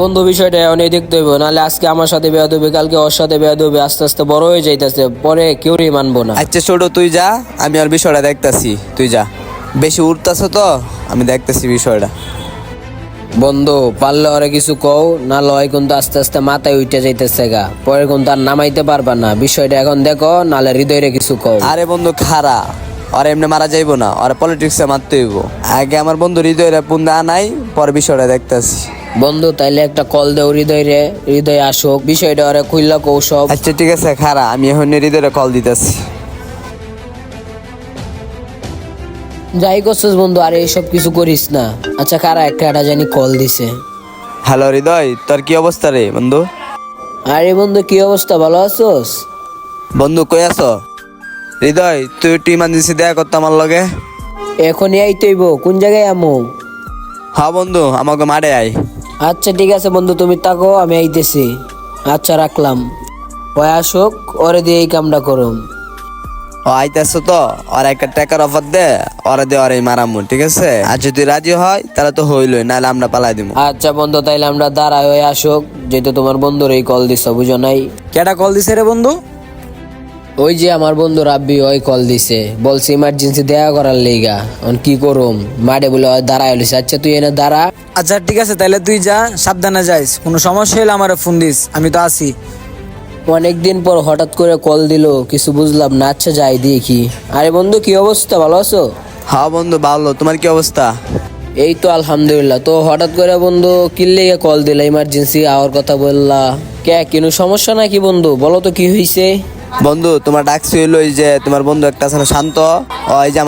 বন্ধু বিষয়টা অনেক দেখতে হইব, নাহলে আজকে আমার সাথে বেয়াদ হবে, কালকে ওর সাথে বেয়াদ হবে, আস্তে আস্তে বড় হয়ে যাইতেছে, পরে কেউই মানবো না। আচ্ছা ছোট তুই যা, আমি আর বিষয়টা দেখতাছি, তুই যা। বেশি উঠতাছ তো, আমি দেখতাছি বিষয়টা। বন্ধু পারলে ওরে কিছু কও, না লয় কিন্তু আস্তে আস্তে মাথায় উঠে যাইতেছে গা, পরে কিন্তু আর নামাইতে পারবা না। বিষয়টা এখন দেখো, নাহলে হৃদয়রে কিছু কও। আরে বন্ধু খারা, আর এমনি মারা যাইবো না, আর পলিটিক্সে মারতে হইব। আগে আমার বন্ধু হৃদয়ের পুন্দা আনাই, পরে বিষয়টা দেখতাছি। বন্ধু তাইলে একটা কল দেও হৃদয়রে, হৃদয় আসুক, বিষয়টা ওরে খুললা কৌশব। আচ্ছা ঠিক আছে খারা, আমি এখন হৃদয়ের কল দিতেছি। যাই করছিস বন্ধু, আর এইসব কিছু করিস না। আচ্ছা কারা একটা জানি কল দিছে। হ্যালো হৃদয়, তোর কি অবস্থা রে বন্ধু? আরে বন্ধু কি অবস্থা, ভালো আছোস? বন্ধু কই আছো? হৃদয় তুই একটু ইমার্জেন্সি দেখা করতো আমার লগে। এখনই আইতেইব, কোন জায়গায় আমো? হ্যাঁ বন্ধু, আমাকে মারে আয়। আচ্ছা ঠিক আছে বন্ধু, তুমি তাকো, আমি আইতেছি। আচ্ছা রাখলাম। ওই আসুক, ওরে দিয়ে এই কামটা করুম। ও আইতাছো তো, আর একটা টাকার অফার দে, ওরা দে ওরে মারামু, ঠিক আছে? আর যদি রাজি হয় তাহলে তো হইলই, নাহলে আমরা পালাই দিব। আচ্ছা বন্ধু, তাইলে আমরা দাঁড়াই, হয়ে আসুক, যেহেতু তোমার বন্ধুর এই কল দিছ, বুঝো নাই? কেডা কল দিছে রে বন্ধু? ওই যে আমার বন্ধু রাব্বি, ওই কল দিছে, বলছে ইমার্জেন্সি দেয়া করার লেগা। এখন কি করুম, মাঠে বলে ওই দাঁড়ায় লইছে। আচ্ছা তুই এনে দাঁড়া। আচ্ছা ঠিক আছে, তাইলে তুই যা, সাবধানে যাইস, কোনো সমস্যা হলে আমারে ফোন দিস, আমি তো আছি। অনেকদিন পর হঠাৎ করে কল দিলো, কিছু বুঝলাম না। আচ্ছা যাই দেখি। আরে বন্ধু কি অবস্থা, ভালো আছো? হ্যাঁ বন্ধু ভালো, তোমার কি অবস্থা? এই তো আলহামদুলিল্লাহ। তো হঠাৎ করে বন্ধু কিল্লে কল দিলা, ইমার্জেন্সি আওয়ার কথা বললা কে? কোনো সমস্যা নাকি বন্ধু, বলো তো কি হয়েছে? বন্ধু তোমার ডাকছি হইলো, এই যে তোমার বন্ধু একটা আছে না শান্ত, ওই যে